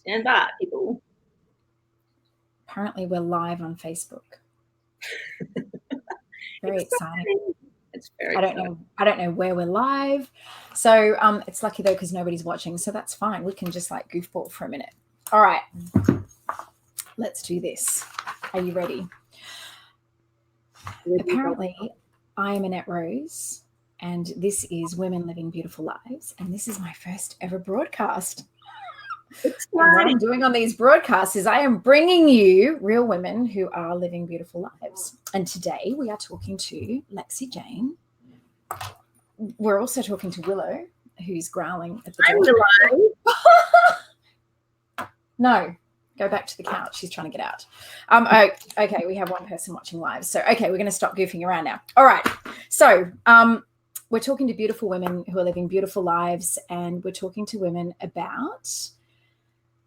Stand by, people. Apparently we're live on Facebook. Very exciting. It's very I don't know where we're live. So it's lucky though, because nobody's watching. So that's fine. We can just like goofball for a minute. All right. Let's do this. Are you ready? Apparently, I am Annette Rose, and this is Women Living Beautiful Lives. And this is my first ever broadcast. And what I'm doing on these broadcasts is I am bringing you real women who are living beautiful lives. And today we are talking to Lexi-Jane. We're also talking to Willow, who's growling at the door. Hi, Willow. No, go back to the couch. She's trying to get out. Okay, we have one person watching live. So, okay, we're going to stop goofing around now. All right. So, we're talking to beautiful women who are living beautiful lives, and we're talking to women about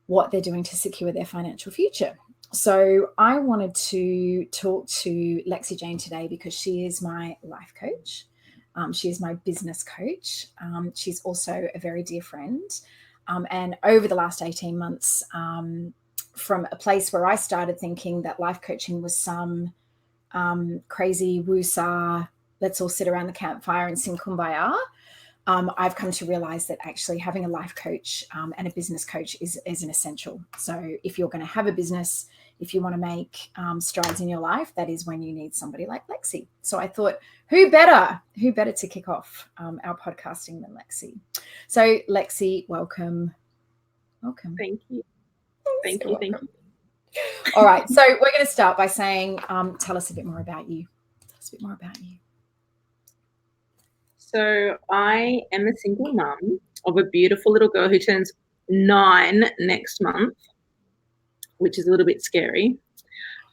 what they're doing to secure their financial future. So I wanted to talk to Lexi-Jane today because she is my life coach. She is my business coach. She's also a very dear friend. And over the last 18 months, from a place where I started thinking that life coaching was some crazy woo-sa, let's all sit around the campfire and sing Kumbaya, I've come to realize that actually having a life coach and a business coach is an essential. So if you're going to have a business, if you want to make strides in your life, that is when you need somebody like Lexi. So I thought, who better to kick off our podcasting than Lexi? So Lexi, welcome. Thank you. Thank you. All right. So we're going to start by saying, tell us a bit more about you. So I am a single mum of a beautiful little girl who turns 9 next month, which is a little bit scary.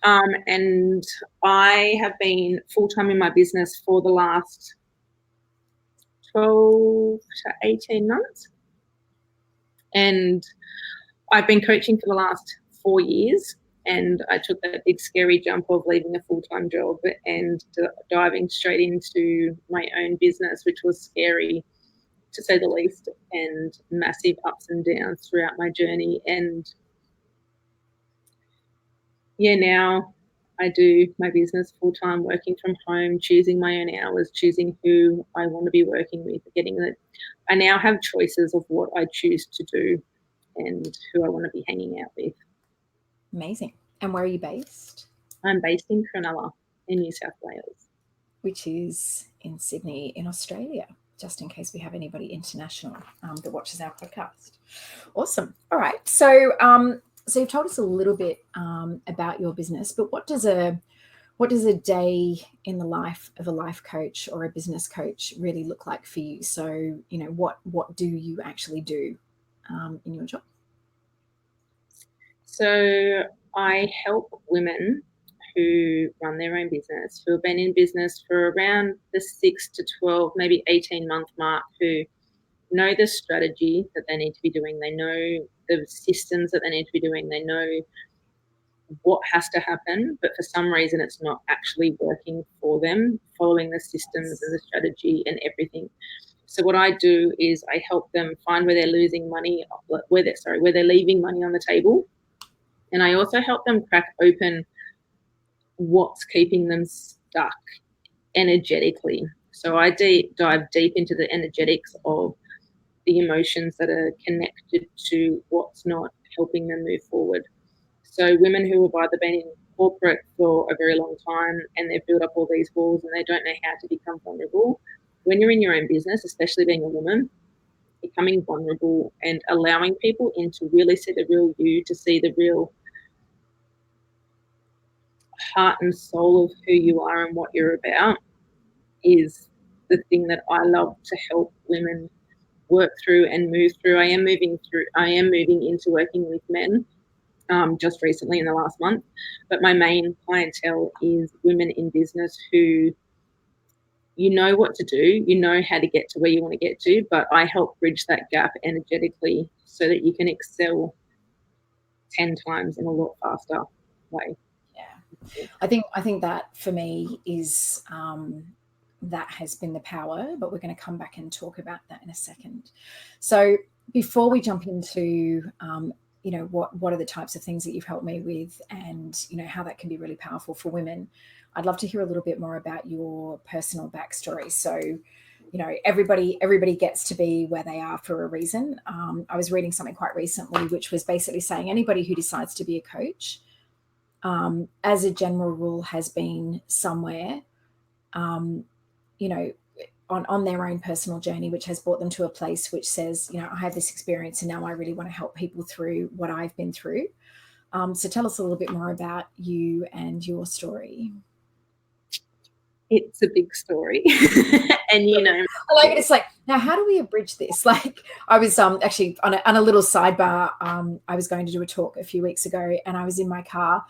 And I have been full-time in my business for the last 12 to 18 months. And I've been coaching for the last 4 years. And I took that big scary jump of leaving a full-time job and diving straight into my own business, which was scary to say the least, and massive ups and downs throughout my journey. And yeah, now I do my business full-time, working from home, choosing my own hours, choosing who I want to be working with, I now have choices of what I choose to do and who I want to be hanging out with. Amazing. And where are you based? I'm based in Cronulla in New South Wales. Which is in Sydney in Australia, just in case we have anybody international that watches our podcast. Awesome. All right. So you've told us a little bit about your business, but what does a day in the life of a life coach or a business coach really look like for you? So, what do you actually do in your job? So I help women who run their own business, who have been in business for around the 6 to 12, maybe 18-month mark, who know the strategy that they need to be doing. They know the systems that they need to be doing. They know what has to happen, but for some reason it's not actually working for them, following the systems and the strategy and everything. So what I do is I help them find where they're losing money, where they're leaving money on the table. And I also help them crack open what's keeping them stuck energetically. So I dive deep into the energetics of the emotions that are connected to what's not helping them move forward. So women who have either been in corporate for a very long time and they've built up all these walls and they don't know how to become vulnerable. When you're in your own business, especially being a woman, becoming vulnerable and allowing people in to really see the real you, to see the real heart and soul of who you are and what you're about, is the thing that I love to help women work through and move through. I am moving into working with men just recently in the last month, but my main clientele is women in business who know what to do, how to get to where you want to get to, but I help bridge that gap energetically so that you can excel 10 times in a lot faster way. Yeah. I think that for me is that has been the power, but we're going to come back and talk about that in a second. So before we jump into what are the types of things that you've helped me with, and how that can be really powerful for women. I'd love to hear a little bit more about your personal backstory. So, everybody gets to be where they are for a reason. I was reading something quite recently, which was basically saying anybody who decides to be a coach, as a general rule, has been somewhere, on their own personal journey, which has brought them to a place which says, I have this experience and now I really want to help people through what I've been through. So tell us a little bit more about you and your story. It's a big story. And I like it. It's like, now how do we abridge this? Like, I was actually on a little sidebar. I was going to do a talk a few weeks ago, and I was in my car,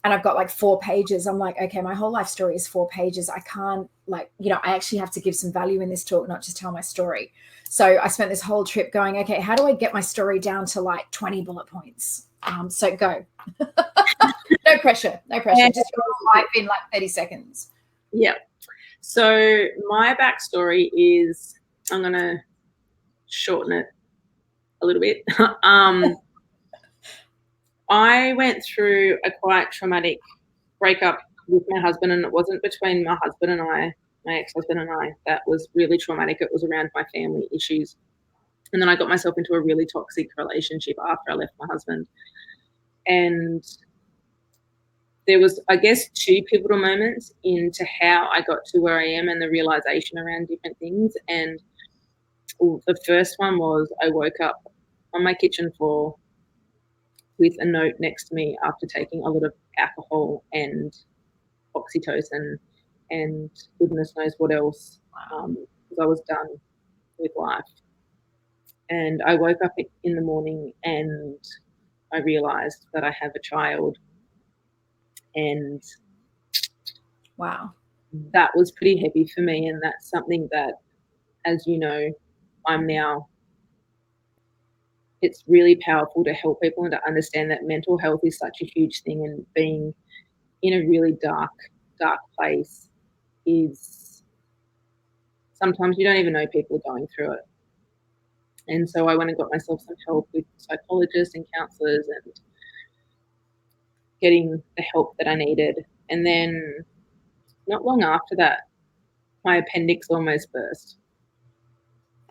and I've got like 4 pages. I'm like, okay, my whole life story is 4 pages. I can't, I actually have to give some value in this talk, not just tell my story. So I spent this whole trip going, okay, how do I get my story down to like 20 bullet points? So go. No pressure. Just your life in like 30 seconds. Yeah. So my backstory is, I'm going to shorten it a little bit. I went through a quite traumatic breakup with my husband, and it wasn't between my husband and I, my ex-husband and I, that was really traumatic. It was around my family issues. And then I got myself into a really toxic relationship after I left my husband. And there was, I guess, 2 pivotal moments into how I got to where I am and the realization around different things. And the first one was I woke up on my kitchen floor with a note next to me after taking a lot of alcohol and oxytocin and goodness knows what else, because I was done with life. And I woke up in the morning and I realized that I have a child. And wow, that was pretty heavy for me. And that's something that, as you know, it's really powerful to help people and to understand that mental health is such a huge thing, and being in a really dark place is, sometimes you don't even know people are going through it. And so I went and got myself some help with psychologists and counselors and getting the help that I needed. And then not long after that, my appendix almost burst.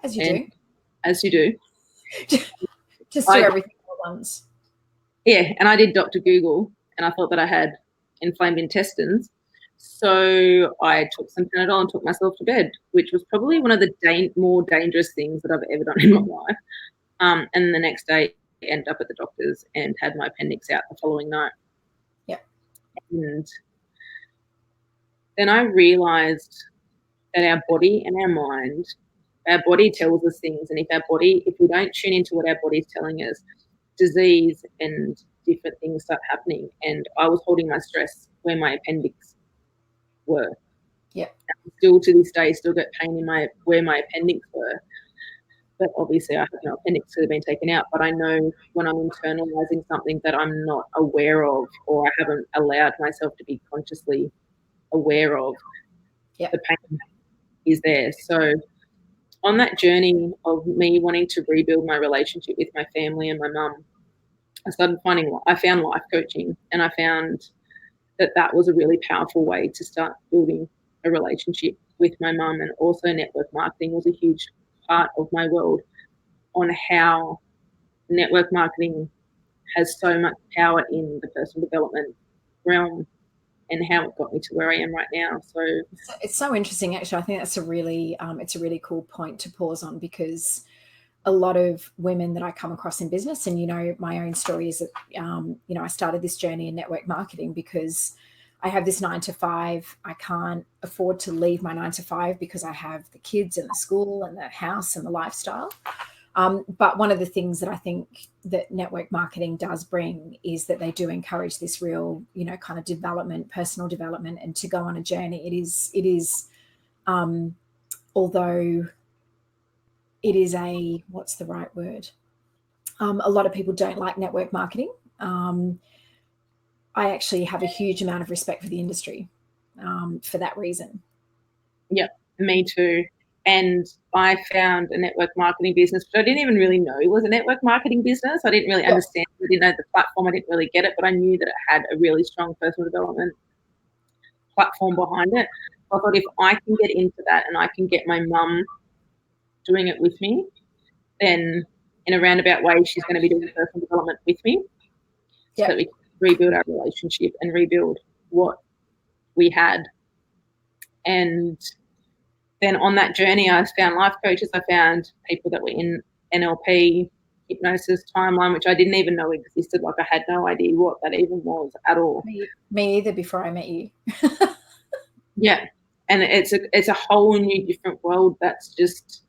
As you do. As you do. Just do everything at once. Yeah, and I did Dr. Google, and I thought that I had inflamed intestines. So I took some Panadol and took myself to bed, which was probably one of the more dangerous things that I've ever done in my life. And the next day, I ended up at the doctor's and had my appendix out the following night. Yeah. And then I realized that our body and our mind, our body tells us things. And if we don't tune into what our body's telling us, disease and different things start happening. And I was holding my stress where my appendix were. Yeah. Still to this day, still get pain in where my appendix were. But obviously I have no appendix that have been taken out. But I know when I'm internalizing something that I'm not aware of, or I haven't allowed myself to be consciously aware of, the pain is there. So on that journey of me wanting to rebuild my relationship with my family and my mum, I found life coaching, and I found that was a really powerful way to start building a relationship with my mum. And also network marketing was a huge part of my world, on how network marketing has so much power in the personal development realm, and how it got me to where I am right now. So it's so interesting, actually. I think that's it's a really cool point to pause on, because a lot of women that I come across in business, and my own story is that I started this journey in network marketing because I have this 9 to 5. I can't afford to leave my 9 to 5 because I have the kids and the school and the house and the lifestyle. But one of the things that I think that network marketing does bring is that they do encourage this real, kind of development, personal development, and to go on a journey. It is, although it is what's the right word? A lot of people don't like network marketing. I actually have a huge amount of respect for the industry for that reason. Yeah, me too. And I found a network marketing business, which I didn't even really know was a network marketing business. I didn't really understand. I didn't know the platform. I didn't really get it, but I knew that it had a really strong personal development platform behind it. So I thought if I can get into that and I can get my mum doing it with me, then in a roundabout way, she's going to be doing personal development with me so that we can rebuild our relationship and rebuild what we had. And then on that journey, I found life coaches. I found people that were in NLP, hypnosis, timeline, which I didn't even know existed. Like I had no idea what that even was at all. Me either before I met you. Yeah. And it's a whole new different world that's just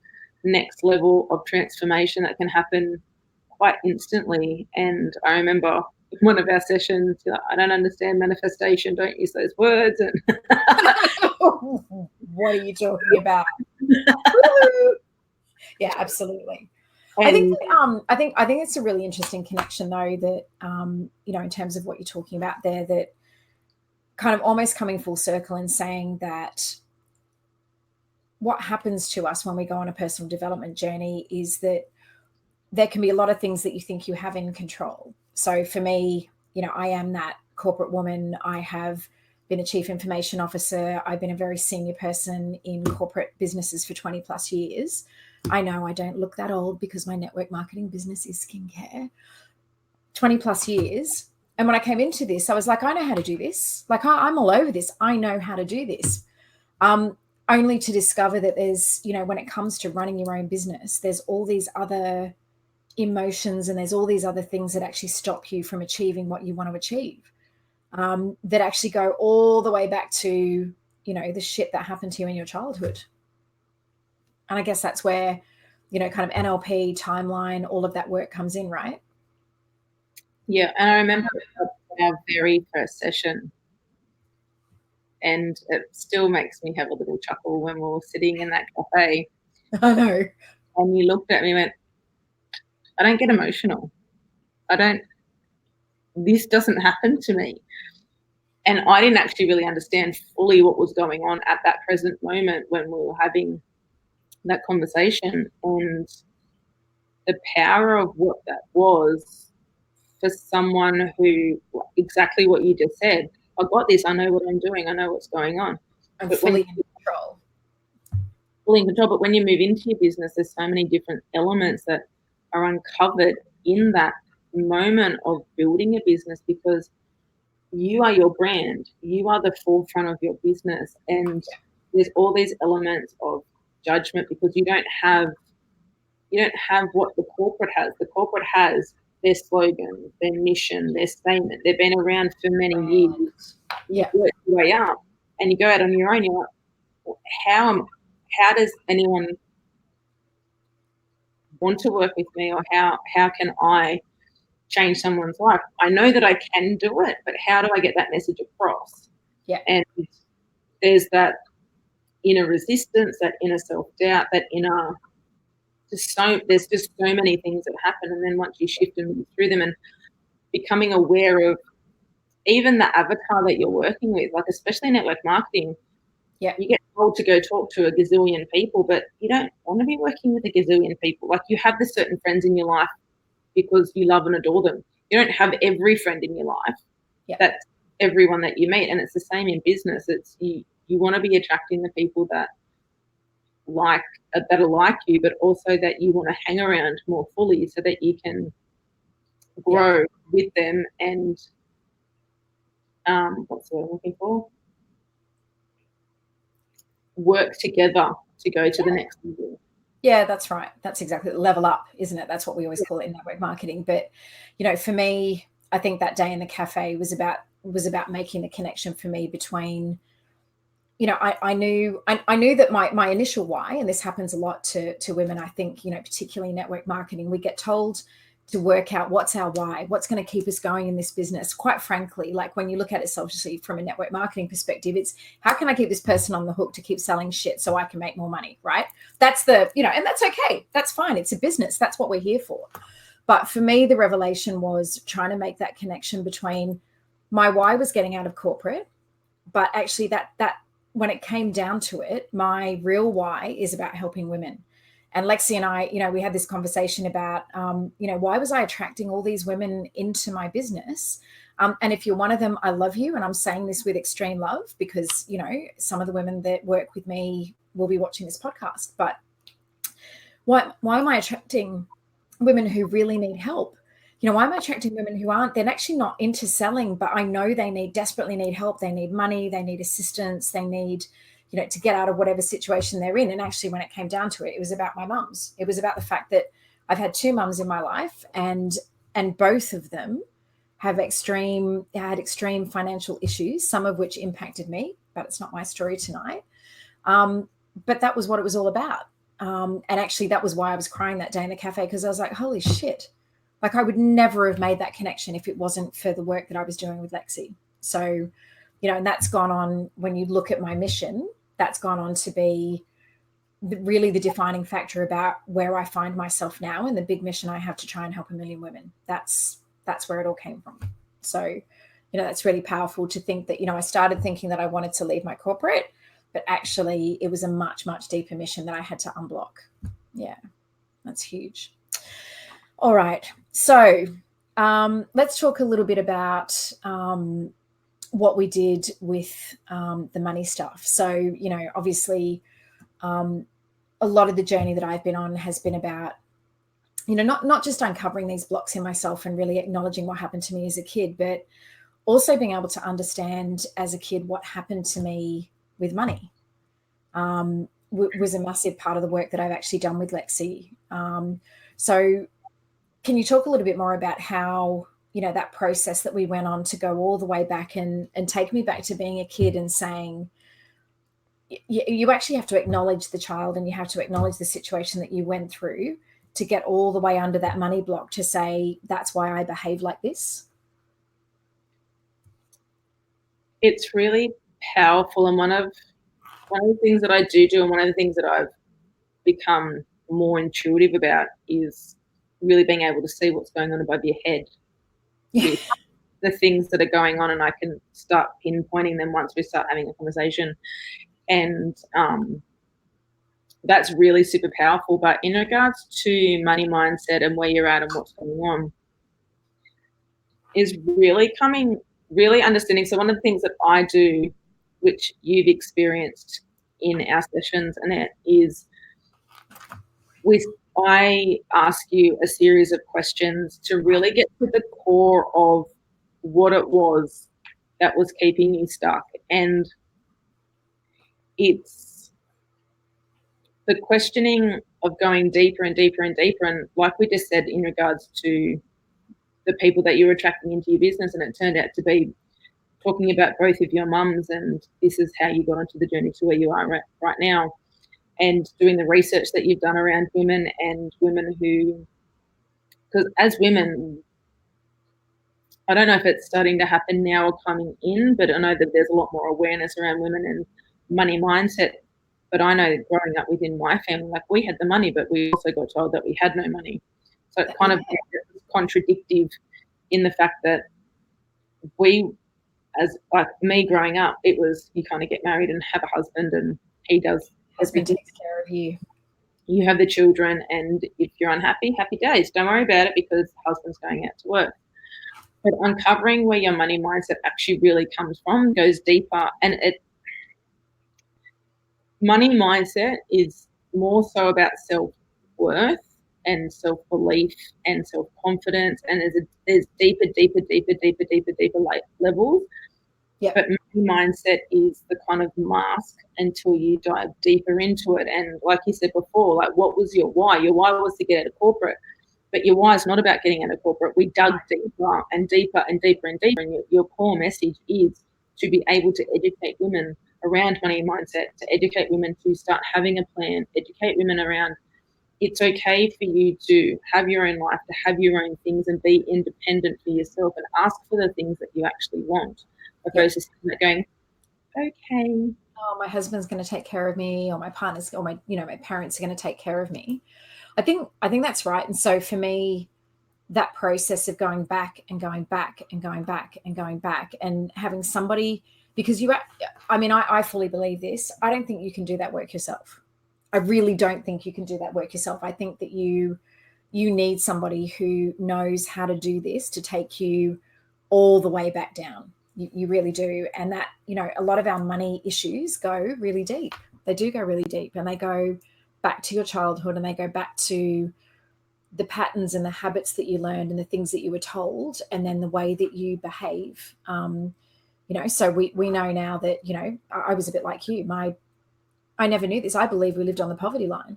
next level of transformation that can happen quite instantly. And I remember one of our sessions, like, I don't understand manifestation, don't use those words. And what are you talking about? Yeah, absolutely. And I think it's a really interesting connection though, that you know, in terms of what you're talking about there, that kind of almost coming full circle and saying that what happens to us when we go on a personal development journey is that there can be a lot of things that you think you have in control. So for me, you know, I am that corporate woman. I have been a chief information officer. I've been a very senior person in corporate businesses for 20 plus years. I know I don't look that old because my network marketing business is skincare. 20 plus years. And when I came into this, I was like, I know how to do this. Like, I'm all over this. I know how to do this. Only to discover that there's, you know, when it comes to running your own business, there's all these other emotions and there's all these other things that actually stop you from achieving what you want to achieve, that actually go all the way back to, you know, the shit that happened to you in your childhood. And I guess that's where, you know, kind of NLP, timeline, all of that work comes in, right? Yeah. And I remember our very first session, and it still makes me have a little chuckle when we were sitting in that cafe. I know. And you looked at me and went, I don't get emotional. This doesn't happen to me. And I didn't actually really understand fully what was going on at that present moment when we were having that conversation, and the power of what that was for someone who, exactly what you just said, I got this, I know what I'm doing, I know what's going on. I'm fully in control. Fully in control. But when you move into your business, there's so many different elements that are uncovered in that moment of building a business, because you are your brand, you are the forefront of your business, and there's all these elements of judgment because you don't have what the corporate has. The corporate has their slogan, their mission, their statement. They've been around for many years. Yeah. You work your way up and you go out on your own. You're like, how does anyone want to work with me, or how can I change someone's life? I know that I can do it, but how do I get that message across? Yeah. And there's that inner resistance, that inner self-doubt, that inner there's just so many things that happen. And then once you shift and move through them and becoming aware of even the avatar that you're working with, like especially network marketing, you get told to go talk to a gazillion people, but you don't want to be working with a gazillion people. Like, you have the certain friends in your life because you love and adore them. You don't have every friend in your life. That's everyone that you meet. And it's the same in business. It's you want to be attracting the people that are like you, but also that you want to hang around more fully so that you can grow with them and what's the word I'm looking for? Work together to go to the next level. Yeah, that's right. That's exactly level up, isn't it? That's what we always call it in network marketing. But, you know, for me, I think that day in the cafe was about making the connection for me between, you know, I knew that my initial why, and this happens a lot to women, I think, you know, particularly in network marketing, we get told to work out what's our why, what's going to keep us going in this business. Quite frankly, like when you look at it selfishly from a network marketing perspective, it's how can I keep this person on the hook to keep selling shit so I can make more money, right? That's the, you know, and that's okay. That's fine. It's a business. That's what we're here for. But for me, the revelation was trying to make that connection between my why was getting out of corporate, but actually that when it came down to it, my real why is about helping women. And Lexi and I, we had this conversation about, why was I attracting all these women into my business? And if you're one of them, I love you. And I'm saying this with extreme love because, some of the women that work with me will be watching this podcast. But why am I attracting women who really need help? Why am I attracting women who aren't? They're actually not into selling, but I know they desperately need help. They need money. They need assistance. They need, to get out of whatever situation they're in. And actually, when it came down to it, it was about my mums. It was about the fact that I've had two mums in my life, and both of them had extreme financial issues, some of which impacted me, but it's not my story tonight. But that was what it was all about. And actually, that was why I was crying that day in the cafe, because I was like, holy shit. Like, I would never have made that connection if it wasn't for the work that I was doing with Lexi. So, and that's gone on, when you look at my mission, that's gone on to be really the defining factor about where I find myself now and the big mission I have to try and help 1 million women. That's where it all came from. So, that's really powerful to think that, I started thinking that I wanted to leave my corporate, but actually it was a much, much deeper mission that I had to unblock. Yeah, that's huge. All right. So let's talk a little bit about what we did with the money stuff. So, obviously a lot of the journey that I've been on has been about, not just uncovering these blocks in myself and really acknowledging what happened to me as a kid, but also being able to understand as a kid what happened to me with money. Was a massive part of the work that I've actually done with Lexi. So can you talk a little bit more about how, that process that we went on to go all the way back and take me back to being a kid and saying, you actually have to acknowledge the child and you have to acknowledge the situation that you went through to get all the way under that money block to say, that's why I behave like this? It's really powerful. And one of the things that I do and one of the things that I've become more intuitive about is really being able to see what's going on above your head. Yeah. The things that are going on, and I can start pinpointing them once we start having a conversation. And that's really super powerful. But in regards to money mindset and where you're at and what's going on, is really understanding. So one of the things that I do, which you've experienced in our sessions, Annette, is I ask you a series of questions to really get to the core of what it was that was keeping you stuck. And it's the questioning of going deeper and deeper and deeper. And like we just said, in regards to the people that you're attracting into your business, and it turned out to be talking about both of your mums, and this is how you got onto the journey to where you are right now. And doing the research that you've done around women and women who, because as women, I don't know if it's starting to happen now or coming in, but I know that there's a lot more awareness around women and money mindset. But I know that growing up within my family, like, we had the money, but we also got told that we had no money. So it kind of contradictive in the fact that we, as like me growing up, it was you kind of get married and have a husband and he does Husband takes care of you. You have the children, and if you're unhappy, happy days. Don't worry about it because husband's going out to work. But uncovering where your money mindset actually really comes from goes deeper, and money mindset is more so about self-worth and self-belief and self-confidence, and there's deeper levels. Yep. But money mindset is the kind of mask until you dive deeper into it. And like you said before, like, what was your why? Your why was to get out of corporate, but your why is not about getting out of corporate. We dug deeper and deeper and deeper and deeper, and your core message is to be able to educate women around money mindset, to educate women to start having a plan, educate women around it's okay for you to have your own life, to have your own things and be independent for yourself and ask for the things that you actually want, opposed to sitting there going, okay. Oh, my husband's going to take care of me, or my partner's, or my parents are going to take care of me. I think that's right. And so for me, that process of going back and going back and going back and going back and having somebody, because I fully believe this. I don't think you can do that work yourself. I really don't think you can do that work yourself. I think that you need somebody who knows how to do this to take you all the way back down. You really do. And that, a lot of our money issues go really deep. They do go really deep, and they go back to your childhood, and they go back to the patterns and the habits that you learned and the things that you were told, and then the way that you behave. So we know now that, I was a bit like you. I never knew this. I believe we lived on the poverty line.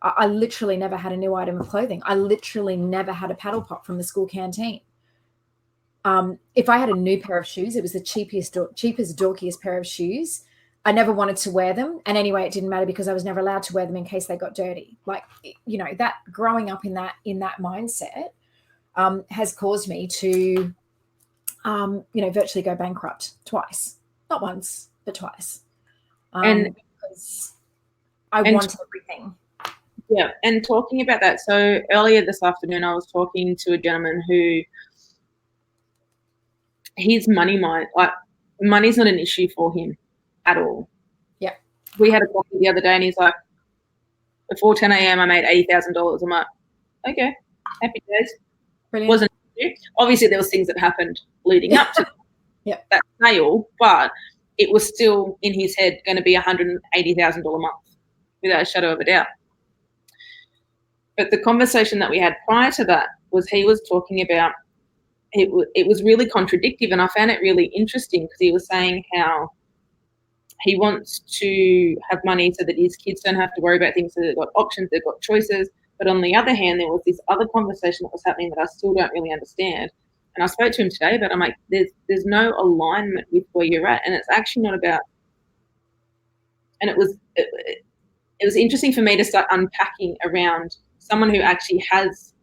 I literally never had a new item of clothing. I literally never had a paddle pop from the school canteen. If I had a new pair of shoes, it was the cheapest, dorkiest pair of shoes. I never wanted to wear them. And anyway, it didn't matter because I was never allowed to wear them in case they got dirty. Like, that growing up in that mindset has caused me to, virtually go bankrupt twice. Not once, but twice. Because I want everything. Yeah. And talking about that, so earlier this afternoon, I was talking to a gentleman who his money's not an issue for him at all. Yeah. We had a coffee the other day, and he's like, before 10 a.m. I made $80,000. I'm like, okay, happy days. Brilliant. Wasn't obviously there was things that happened leading up to that sale, but it was still in his head going to be $180,000 a month without a shadow of a doubt. But the conversation that we had prior to that was he was talking about it was really contradictory, and I found it really interesting because he was saying how he wants to have money so that his kids don't have to worry about things, so they've got options, they've got choices. But on the other hand, there was this other conversation that was happening that I still don't really understand. And I spoke to him today, but I'm like, there's no alignment with where you're at, and it's actually not about. And it was interesting for me to start unpacking around someone who actually has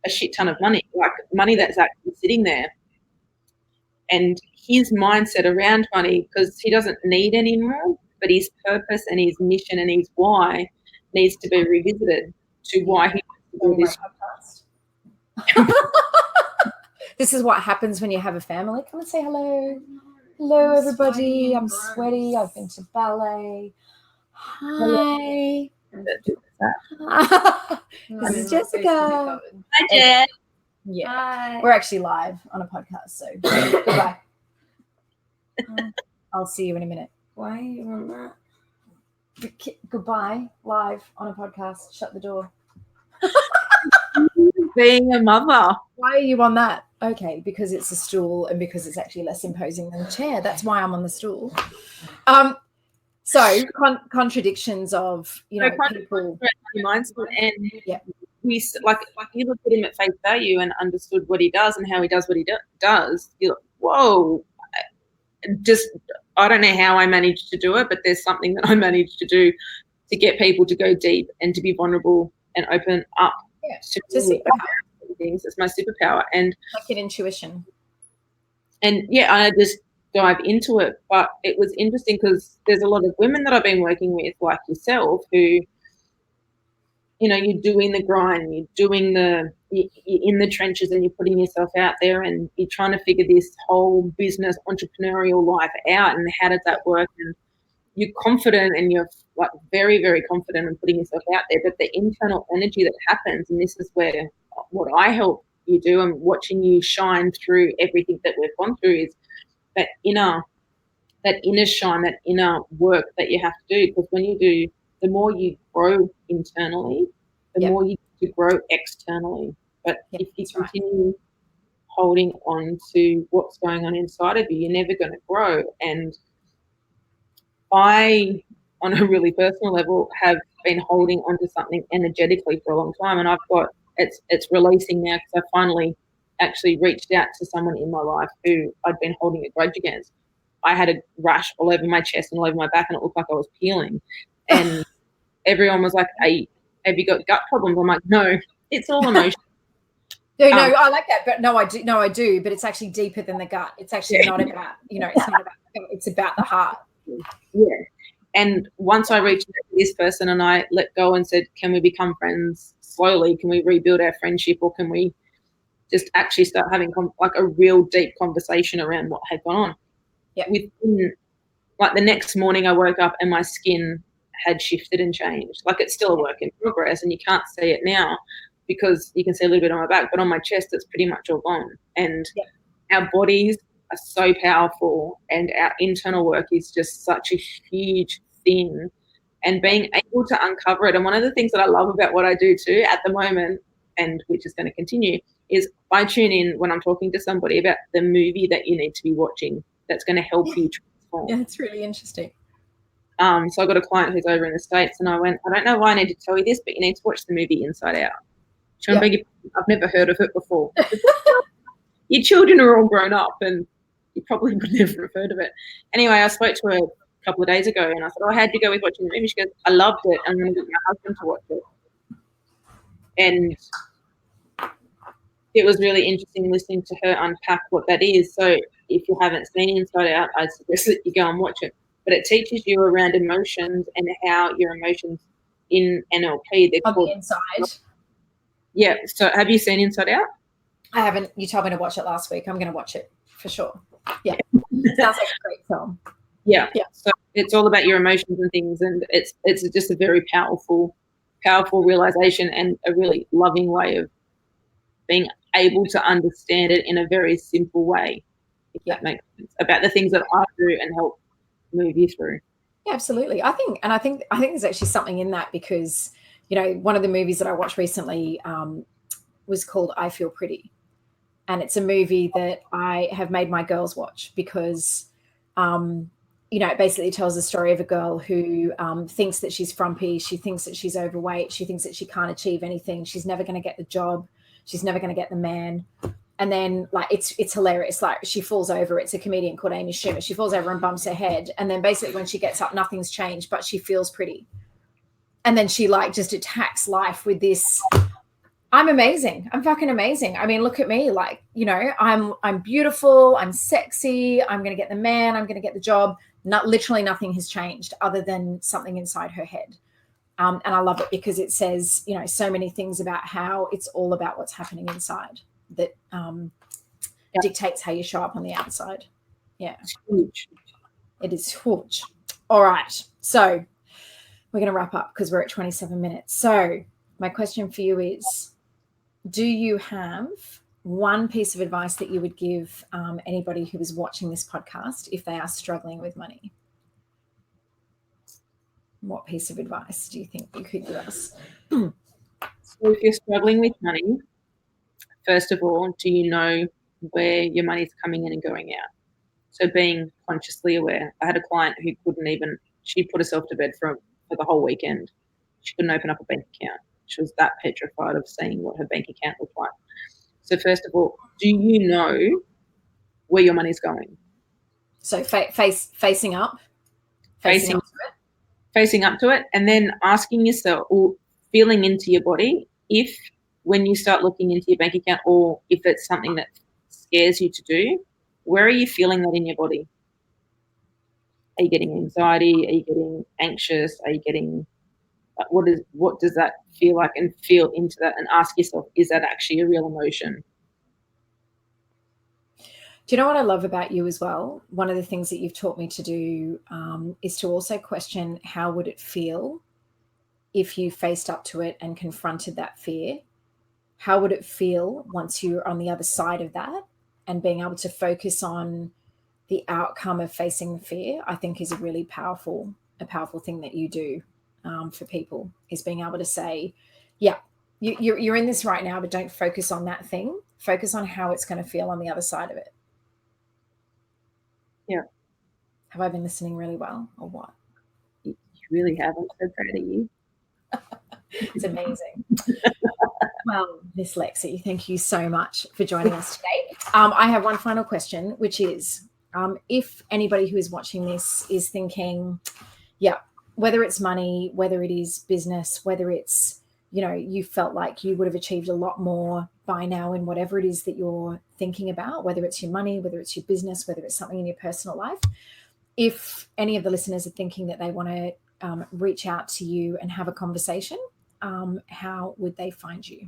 a shit ton of money, like money that's actually sitting there, and his mindset around money, because he doesn't need any more, but his purpose and his mission and his why needs to be revisited to why he wants to do this. This is what happens when you have a family. Come and say hello. Hello, everybody. I'm sweaty. I've been to ballet. Hi. This is Jessica. Hi, Jess. Yeah. Hi. We're actually live on a podcast, so goodbye. I'll see you in a minute. Why are you on that? Goodbye. Live on a podcast. Shut the door. Being a mother. Why are you on that? Okay, because it's a stool and because it's actually less imposing than a chair. That's why I'm on the stool. So contradictions of people. Mindset, and we like you look at him at face value and understood what he does and how he does what he does. You're like, whoa! Just I don't know how I managed to do it, but there's something that I managed to do to get people to go deep and to be vulnerable and open up. Yeah, to things. It's my superpower, and like your intuition. And I just dive into it. But it was interesting because there's a lot of women that I've been working with, like yourself, who, you're doing the grind, you're in the trenches, and you're putting yourself out there, and you're trying to figure this whole business entrepreneurial life out, and how does that work? And you're confident, and you're like very, very confident in putting yourself out there, but the internal energy that happens, and this is where what I help you do, and watching you shine through everything that we've gone through, is that inner shine, that inner work that you have to do. Because when you do, the more you grow internally, the more you get to grow externally. But if you continue holding on to what's going on inside of you, you're never going to grow. And I, on a really personal level, have been holding on to something energetically for a long time, and I've got it's releasing now because I finally actually reached out to someone in my life who I'd been holding a grudge against. I had a rash all over my chest and all over my back, and it looked like I was peeling. And everyone was like, "Hey, have you got gut problems?" I'm like, "No, it's all emotion." No, I like that, but no, I do. But it's actually deeper than the gut. It's actually not about, it's not about. It's about the heart. Yeah. And once I reached out to this person and I let go and said, "Can we become friends slowly? Can we rebuild our friendship, or can we just actually start having like a real deep conversation around what had gone on. Yeah. Within, like the next morning I woke up and my skin had shifted and changed. Like it's still a work in progress and you can't see it now because you can see a little bit on my back, but on my chest it's pretty much all gone. And our bodies are so powerful and our internal work is just such a huge thing, and being able to uncover it. And one of the things that I love about what I do too at the moment, and which is going to continue, is I tune in when I'm talking to somebody about the movie that you need to be watching that's going to help you transform. Yeah, it's really interesting. So I got a client who's over in the States and I went, I don't know why I need to tell you this, but you need to watch the movie Inside Out. I've never heard of it before. Your children are all grown up and you probably would never have heard of it. Anyway, I spoke to her a couple of days ago and I said, how'd you go with watching the movie? She goes, I loved it. I'm going to get my husband to watch it. And it was really interesting listening to her unpack what that is. So if you haven't seen Inside Out, I suggest that you go and watch it. But it teaches you around emotions and how your emotions in NLP, they're on called the inside. Yeah. So have you seen Inside Out? I haven't. You told me to watch it last week. I'm going to watch it for sure. Yeah. Sounds like a great film. Yeah. So it's all about your emotions and things, and it's just a very powerful realization and a really loving way of being able to understand it in a very simple way, if that makes sense, about the things that I do and help move you through. Yeah, absolutely. I think there's actually something in that because, you know, one of the movies that I watched recently was called I Feel Pretty. And it's a movie that I have made my girls watch because, you know, it basically tells the story of a girl who thinks that she's frumpy. She thinks that she's overweight. She thinks that she can't achieve anything. She's never going to get the job. She's never going to get the man. And then, like, it's hilarious. Like, she falls over. It's a comedian called Amy Schumer. She falls over and bumps her head. And then basically when she gets up, nothing's changed, but she feels pretty. And then she, like, just attacks life with this, I'm amazing. I'm fucking amazing. I mean, look at me. Like, you know, I'm beautiful. I'm sexy. I'm going to get the man. I'm going to get the job. Literally nothing has changed other than something inside her head. And I love it because it says, you know, so many things about how it's all about what's happening inside that dictates how you show up on the outside. Yeah. It's huge. It is huge. All right. So we're going to wrap up because we're at 27 minutes. So my question for you is, do you have one piece of advice that you would give anybody who is watching this podcast if they are struggling with money? What piece of advice do you think you could give us? So if you're struggling with money, first of all, do you know where your money's coming in and going out? So being consciously aware. I had a client who she put herself to bed for the whole weekend. She couldn't open up a bank account. She was that petrified of seeing what her bank account looked like. So first of all, do you know where your money's going? So facing up to it, and then asking yourself or feeling into your body if when you start looking into your bank account or if it's something that scares you to do, where are you feeling that in your body? Are you getting anxiety? Are you getting anxious? Are you getting what does that feel like? And feel into that and ask yourself, is that actually a real emotion? Do you know what I love about you as well? One of the things that you've taught me to do is to also question how would it feel if you faced up to it and confronted that fear? How would it feel once you're on the other side of that? And being able to focus on the outcome of facing the fear, I think is a really powerful thing that you do for people, is being able to say, yeah, you're in this right now, but don't focus on that thing. Focus on how it's going to feel on the other side of it. Yeah. Have I been listening really well or what? You really have. I'm so proud of you. It's amazing. Well, Miss Lexi, thank you so much for joining us today. I have one final question, which is if anybody who is watching this is thinking, yeah, whether it's money, whether it is business, whether it's, you know, you felt like you would have achieved a lot more by now in whatever it is that you're thinking about, whether it's your money, whether it's your business, whether it's something in your personal life. If any of the listeners are thinking that they want to reach out to you and have a conversation, how would they find you?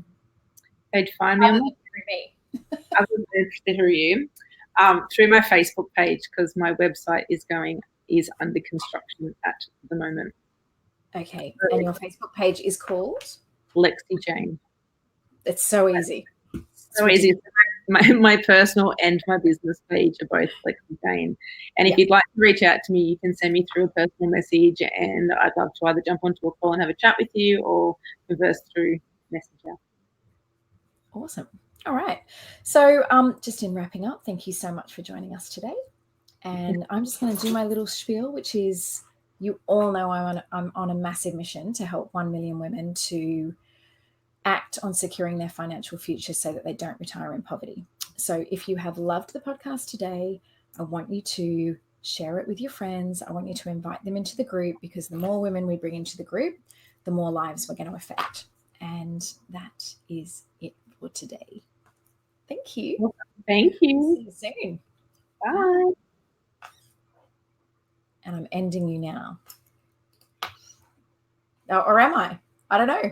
They'd find me on through me. Other than through you, through my Facebook page, because my website is under construction at the moment. Okay. And your Facebook page is called? Lexi-Jane. It's so easy. So easy. My personal and my business page are both Lexi-Jane. And if you'd like to reach out to me, you can send me through a personal message, and I'd love to either jump onto a call and have a chat with you or converse through Messenger. Awesome. All right. So just in wrapping up, thank you so much for joining us today. And I'm just going to do my little spiel, which is, you all know I'm on a massive mission to help 1 million women to act on securing their financial future so that they don't retire in poverty. So if you have loved the podcast today, I want you to share it with your friends. I want you to invite them into the group, because the more women we bring into the group, the more lives we're going to affect. And that is it for today. Thank you. Thank you. See you soon. Bye. And I'm ending you now. Or am I? I don't know.